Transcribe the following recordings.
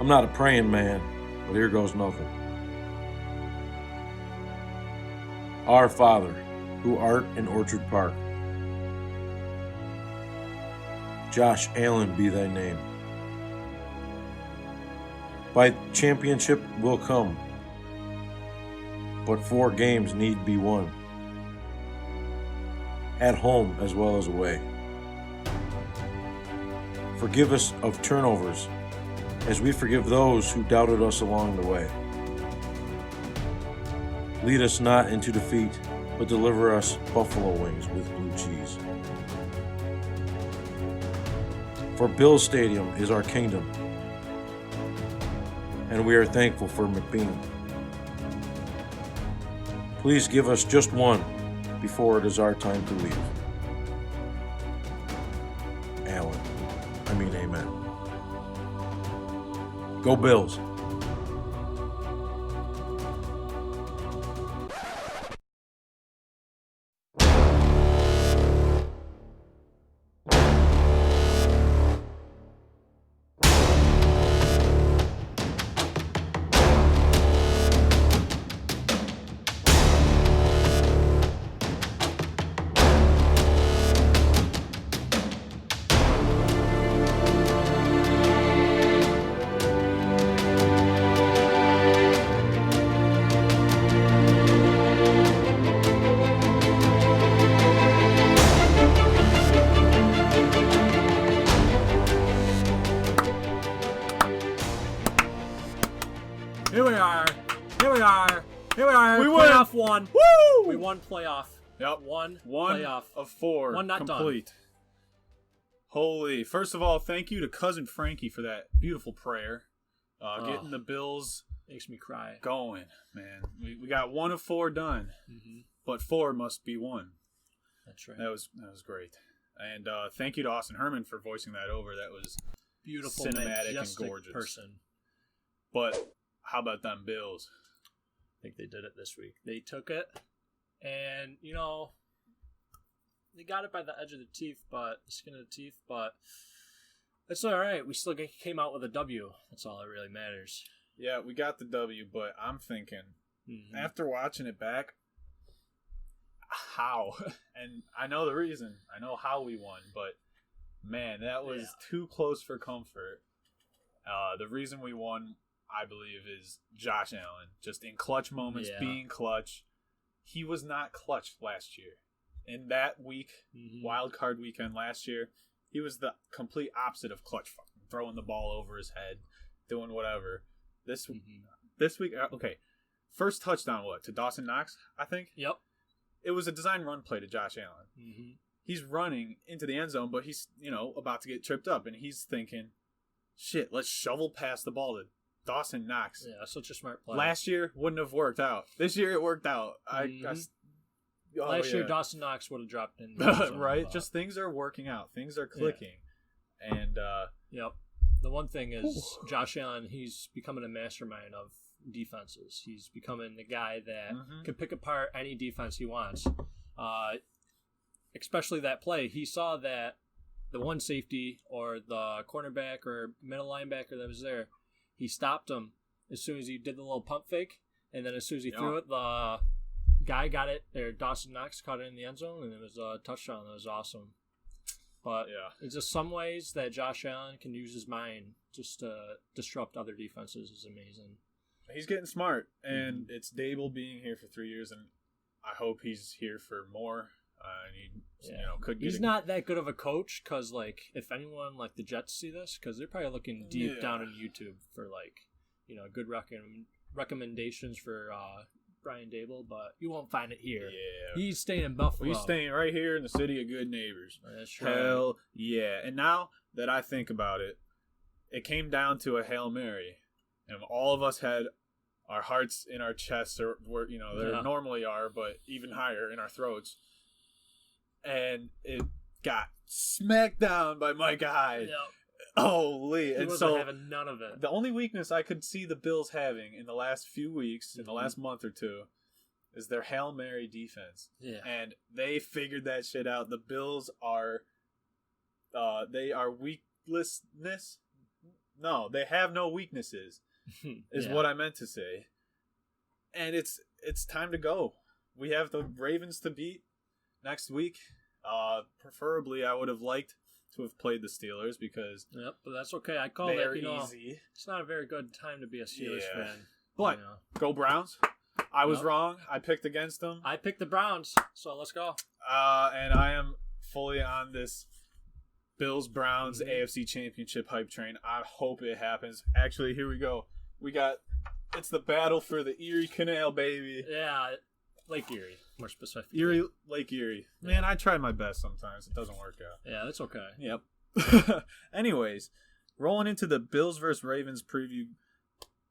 I'm not a praying man, but here goes nothing. Our Father, who art in Orchard Park, Josh Allen be thy name. By championship will come, but 4 games need be won, at home as well as away. Forgive us of turnovers, as we forgive those who doubted us along the way. Lead us not into defeat, but deliver us buffalo wings with blue cheese. For Bills Stadium is our kingdom, and we are thankful for McBean. Please give us just one before it is our time to leave. Amen. Go Bills. We playoff won. Woo! We won playoff. Yep. One playoff of 4. One not complete. done. Holy. First of all, thank you to Cousin Frankie for that beautiful prayer. Getting the Bills makes me cry. Going, man. We got 1 of 4 done. Mm-hmm. But 4 must be won. That's right. That was great. And thank you to Austin Herman for voicing that over. That was beautiful, cinematic and gorgeous. Person. But how about them Bills? I think they did it this week. They took it, and they got it by the edge of the teeth, skin of the teeth. But it's all right. We still came out with a W. That's all that really matters. Yeah, we got the W, but I'm thinking after watching it back, how? And I know the reason. I know how we won, but man, that was too close for comfort. The reason we won, I believe, is Josh Allen. Just in clutch moments, being clutch. He was not clutch last year. In that week, wild card weekend last year, he was the complete opposite of clutch. Fucking throwing the ball over his head, doing whatever. This week, okay. First touchdown, to Dawson Knox, I think? Yep. It was a design run play to Josh Allen. Mm-hmm. He's running into the end zone, but he's, about to get tripped up. And he's thinking, shit, let's shovel past the ball to Dawson Knox. Yeah, such a smart play. Last year wouldn't have worked out. This year it worked out. Last year Dawson Knox would have dropped in. Right? Just things are working out. Things are clicking. Yeah. And yep. The one thing is Josh Allen, he's becoming a mastermind of defenses. He's becoming the guy that can pick apart any defense he wants. Especially that play. He saw that the one safety or the cornerback or middle linebacker that was there, he stopped him as soon as he did the little pump fake, and then as soon as he threw it, the guy got it, or Dawson Knox caught it in the end zone, and it was a touchdown. That was awesome. But it's just some ways that Josh Allen can use his mind just to disrupt other defenses is amazing. He's getting smart, and it's Dable being here for 3 years, and I hope he's here for more. He's not that good of a coach because, if anyone the Jets see this, because they're probably looking deep down in YouTube for good recommendations for Brian Dable, but you won't find it here. Yeah, he's staying in Buffalo. He's staying right here in the city of good neighbors. That's right. Hell yeah! And now that I think about it, it came down to a Hail Mary, and all of us had our hearts in our chests, or where they normally are, but even higher in our throats. And it got smacked down by Micah Hyde. Yep. Holy. He wasn't having none of it. The only weakness I could see the Bills having in the last few weeks, in the last month or two, is their Hail Mary defense. Yeah. And they figured that shit out. The Bills are they are weaklessness. No, they have no weaknesses, is what I meant to say. And it's time to go. We have the Ravens to beat next week. Preferably, I would have liked to have played the Steelers because Yep, but that's okay. I call they're it, easy. it's not a very good time to be a Steelers fan. But go Browns. I was wrong. I picked against them. I picked the Browns, so let's go. And I am fully on this Bills-Browns AFC Championship hype train. I hope it happens. Actually, here we go. It's the battle for the Erie Canal, baby. Yeah, Lake Erie, more specifically. Lake Erie. Man, I try my best sometimes. It doesn't work out. Yeah, that's okay. Yep. Anyways, rolling into the Bills versus Ravens preview.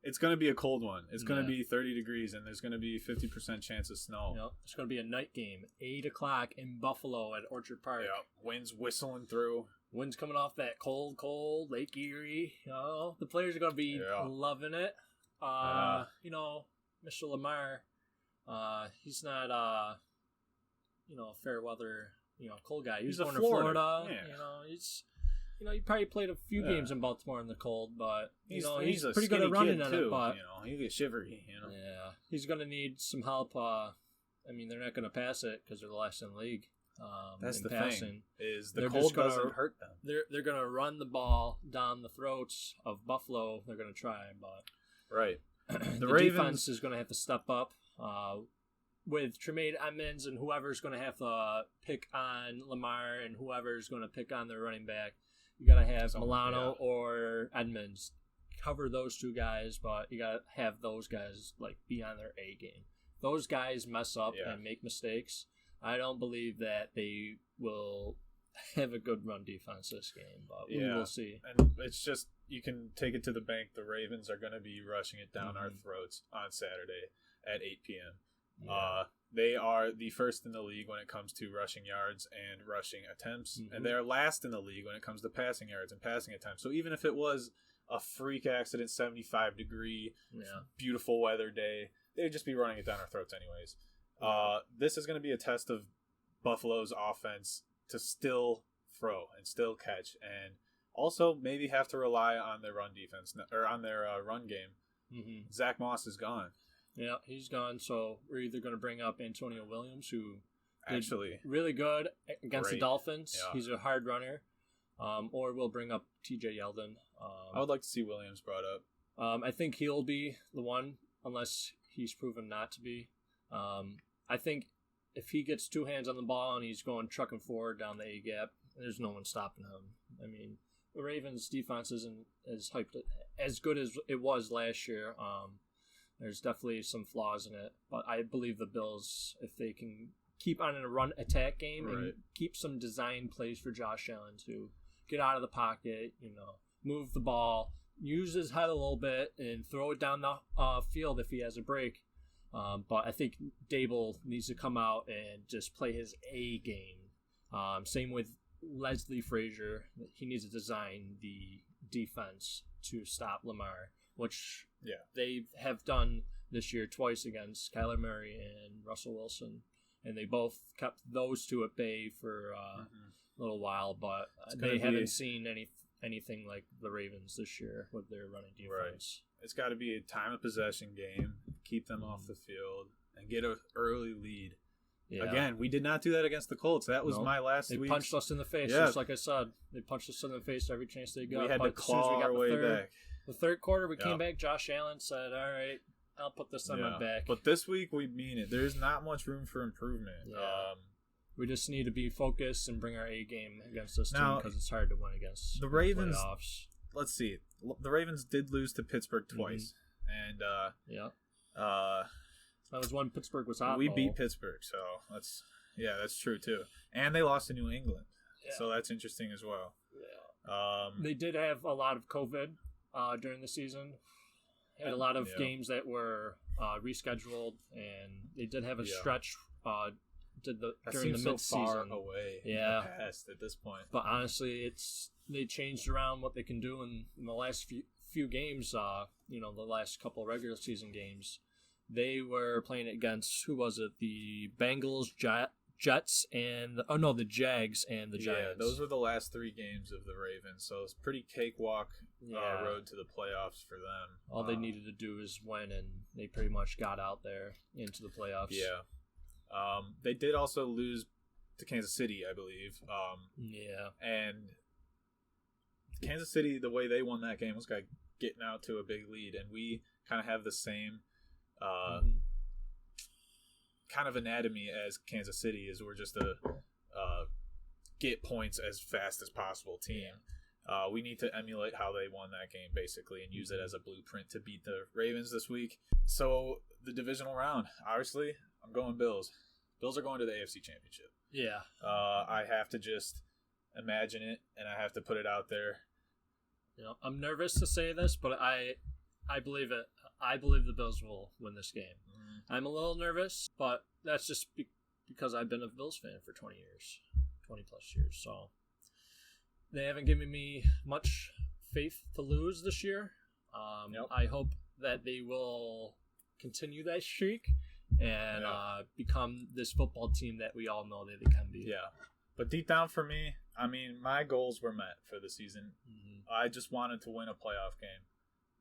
It's going to be a cold one. It's going to be 30 degrees, and there's going to be 50% chance of snow. Yep. It's going to be a night game, 8 o'clock in Buffalo at Orchard Park. Yep. Winds whistling through. Winds coming off that cold Lake Erie. The players are going to be loving it. Mr. Lamar, he's not, a fair weather, cold guy. He's born in Florida. Yeah. He probably played a few games in Baltimore in the cold, but he's pretty good at running on it. But he get shivery. Yeah, he's gonna need some help. They're not gonna pass it because they're the last in the league. That's the passing. thing. Is the cold doesn't hurt them. They're gonna run the ball down the throats of Buffalo. They're gonna try, but right. The defense is gonna have to step up. With Tremaine Edmonds and whoever's gonna have to pick on Lamar and whoever's gonna pick on their running back. You gotta have Milano or Edmonds cover those two guys, but you gotta have those guys be on their A game. Those guys mess up and make mistakes. I don't believe that they will have a good run defense this game, but we will see. And it's just you can take it to the bank. The Ravens are gonna be rushing it down our throats on Saturday at 8 p.m. Yeah. They are the first in the league when it comes to rushing yards and rushing attempts, and they're last in the league when it comes to passing yards and passing attempts. So even if it was a freak accident, 75-degree, beautiful weather day, they'd just be running it down our throats anyways. This is going to be a test of Buffalo's offense to still throw and still catch, and also maybe have to rely on their run defense or on their run game. Zach Moss is gone. Yeah, he's gone. So we're either going to bring up Antonio Williams, who actually really good against the Dolphins. Yeah. He's a hard runner. Or we'll bring up TJ Yeldon. I would like to see Williams brought up. I think he'll be the one, unless he's proven not to be. I think if he gets two hands on the ball and he's going trucking forward down the A gap, there's no one stopping him. I mean, the Ravens' defense isn't as good as it was last year. There's definitely some flaws in it, but I believe the Bills, if they can keep on in a run attack game and keep some design plays for Josh Allen to get out of the pocket, move the ball, use his head a little bit, and throw it down the field if he has a break. But I think Dable needs to come out and just play his A game. Same with Leslie Frazier. He needs to design the defense to stop Lamar, which they have done this year twice against Kyler Murray and Russell Wilson. And they both kept those two at bay for a little while, but they haven't seen anything like the Ravens this year with their running defense. Right. It's got to be a time of possession game, keep them off the field, and get an early lead. Yeah. Again, we did not do that against the Colts. That was my last week. They punched us in the face, just like I said. They punched us in the face every chance they got. We had to claw our way back. The third quarter, we came back. Josh Allen said, all right, I'll put this on my back. But this week, we mean it. There's not much room for improvement. Yeah. We just need to be focused and bring our A game against this team because it's hard to win against the Ravens. Playoffs. Let's see. The Ravens did lose to Pittsburgh twice. And that was when Pittsburgh was hot. We beat Pittsburgh, so that's true too. And they lost to New England. So that's interesting as well. Yeah. They did have a lot of COVID during the season. Had a lot of games that were rescheduled, and they did have a stretch during the mid-season. So far away in the past at this point. But honestly, they changed around what they can do in the last few games. The last couple of regular season games, they were playing against, who was it? The Bengals, Jets and the Jags and the Giants. Yeah, those were the last 3 games of the Ravens, so it's pretty cakewalk road to the playoffs for them. All they needed to do is win, and they pretty much got out there into the playoffs. Yeah. They did also lose to Kansas City, I believe. And Kansas City, the way they won that game was like getting out to a big lead, and we kind of have the same kind of anatomy as Kansas City. Is we're just a get points as fast as possible team. We need to emulate how they won that game basically and use it as a blueprint to beat the Ravens this week. So the divisional round, obviously, I'm going Bills. Bills are going to the AFC Championship. Yeah. I have to just imagine it, and I have to put it out there. I'm nervous to say this, but I believe it. I believe the Bills will win this game. I'm a little nervous, but that's just because I've been a Bills fan for 20 plus years. So they haven't given me much faith to lose this year. I hope that they will continue that streak and become this football team that we all know that they can be. Yeah. But deep down for me, I mean, my goals were met for the season. I just wanted to win a playoff game,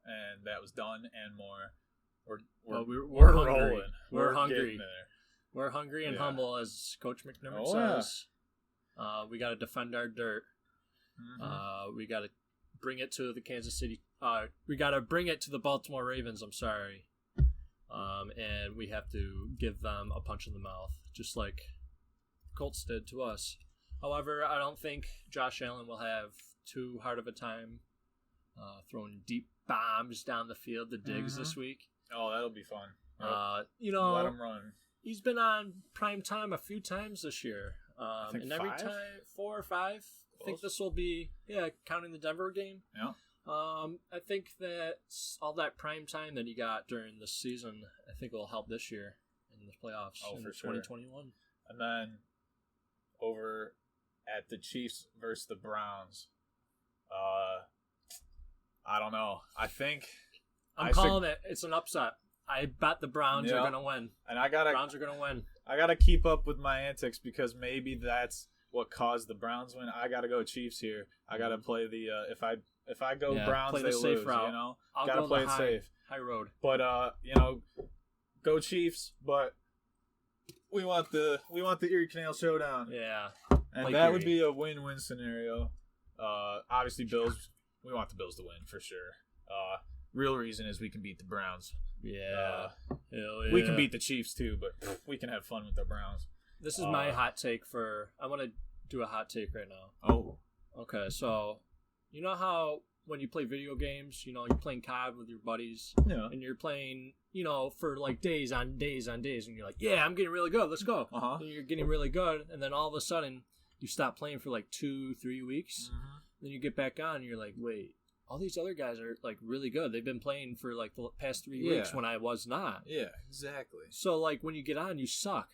and that was done and more. We're hungry. rolling. We're hungry. Getting there. We're hungry and humble, as Coach McDermott says. We got to defend our dirt. We got to bring it to the Kansas City. We got to bring it to the Baltimore Ravens. I'm sorry. And we have to give them a punch in the mouth, just like Colts did to us. However, I don't think Josh Allen will have too hard of a time throwing deep bombs down the field to Diggs this week. Oh, that'll be fun. Let him run. He's been on prime time a few times this year. And every 5? time, 4 or 5. I think this will be, counting the Denver game. Yeah. I think that all that prime time that he got during the season, I think will help this year in the playoffs in for sure. 2021. And then over at the Chiefs versus the Browns, I don't know. I think I'm calling it. It's an upset. I bet the Browns are going to win. And Browns are going to win. I got to keep up with my antics because maybe that's what caused the Browns win. I got to go Chiefs here. I got to play the if I go Browns, play they the safe lose. route. I'll got to go play the it safe. High road. But go Chiefs. But we want the Erie Canal Showdown. Yeah, and that would be a win-win scenario. Obviously, Bills. We want the Bills to win for sure. Real reason is we can beat the Browns. Yeah. Hell yeah. We can beat the Chiefs too, but we can have fun with the Browns. This is my hot take I want to do a hot take right now. Oh. Okay, so you know how when you play video games, you're playing COD with your buddies, and you're playing, for like days on days on days, and you're like, yeah, I'm getting really good, let's go. And you're getting really good, and then all of a sudden, you stop playing for like 2-3 weeks, then you get back on, and you're like, wait, all these other guys are like really good. They've been playing for like the past 3 weeks when I was not. Yeah, exactly. So like when you get on, you suck,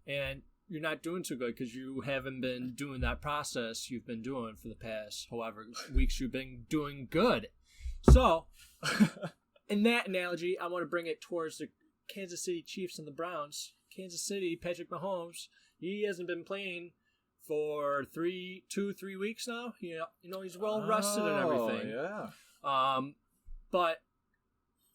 and you're not doing too good because you haven't been doing that process you've been doing for the past however weeks you've been doing good. So, in that analogy, I want to bring it towards the Kansas City Chiefs and the Browns. Kansas City, Patrick Mahomes, he hasn't been playing for 3 weeks now. He's well rested and everything. Yeah. But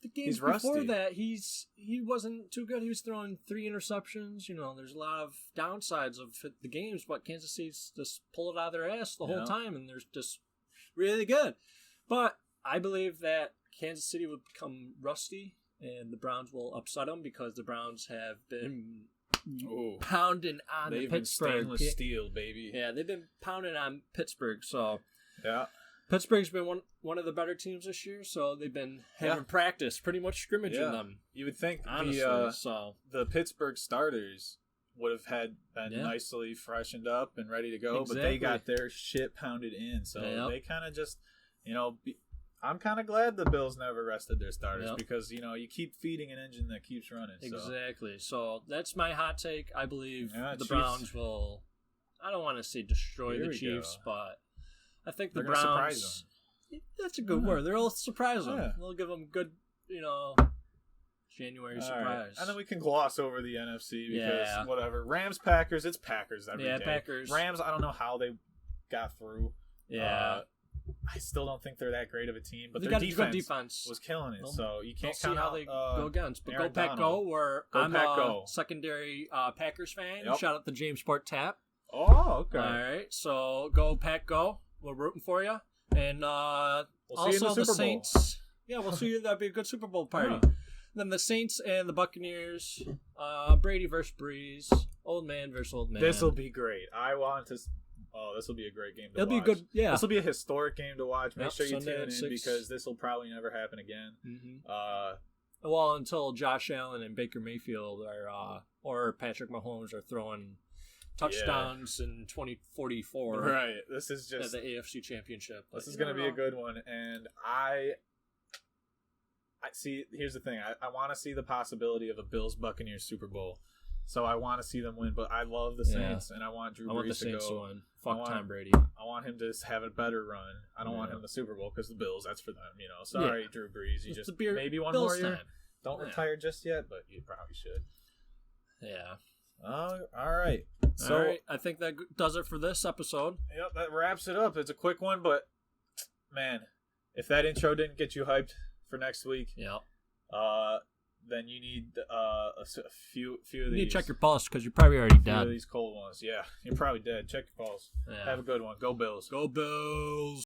the games before before that, he wasn't too good. He was throwing 3 interceptions. There's a lot of downsides of the games, but Kansas City's just pull it out of their ass the whole time, and they're just really good. But I believe that Kansas City will become rusty, and the Browns will upset them because the Browns have been pounding on They've Pittsburgh. been stainless steel, baby. Yeah, they've been pounding on Pittsburgh. So yeah. Pittsburgh's been one of the better teams this year, so they've been having practice, pretty much scrimmaging them. You would think honestly, the Pittsburgh starters would have been nicely freshened up and ready to go, but they got their shit pounded in, so they kind of just, I'm kind of glad the Bills never rested their starters because, you keep feeding an engine that keeps running. So. Exactly. So that's my hot take. I believe the Browns will, I don't want to say destroy the Chiefs, but I think the Browns surprise them. That's a good word. They'll surprise them. Yeah. They'll give them good, January All surprise. right. And then we can gloss over the NFC because Yeah. whatever. Rams, Packers, it's Packers every day. Packers. Rams, I don't know how they got through. Yeah. I still don't think they're that great of a team, but They their got a good defense. was killing it. Well, So you We'll can't see count how out, they go against. But Aaron go Pack Donald. Go. Where Go I'm Pack a Go. secondary Packers fan. Yep. Shout out to James Sport Tap. Oh, okay. All right, so go Pack Go. We're rooting for you, and We'll see also you in the Super Bowl. Saints. Yeah, we'll see you. That'd be a good Super Bowl party. Yeah. Then the Saints and the Buccaneers. Brady versus Breeze. Old man versus old man. This will be great. I want to. Oh, this will be a great game to It'll watch. be good. Yeah. This will be a historic game to watch. Make Yep, sure you Sunday tune at in 6. because this will probably never happen again. Mm-hmm. Well, until Josh Allen and Baker Mayfield are, or Patrick Mahomes are throwing touchdowns in 2044. Right. This is At just the AFC Championship. this is going to be a good one, and I see. Here's the thing: I want to see the possibility of a Bills Buccaneers Super Bowl. So I want to see them win, but I love the Saints, and I want Drew I want the Brees to Saints to go. win. Fuck Tom Brady. I want him to have a better run. I don't want him the Super Bowl because the Bills, that's for them. Sorry, Drew Brees. You It's just the beer- maybe one Bills more year. time. Don't Yeah. retire just yet, but you probably should. Yeah. All right. So, All right. I think that does it for this episode. yep, that wraps it up. It's a quick one, but man, if that intro didn't get you hyped for next week, Yeah. then you need a few of these. You need to check your pulse because you're probably already few of dead. these cold ones. Yeah, you're probably dead. Check your pulse. Yeah. Have a good one. Go Bills. Go Bills.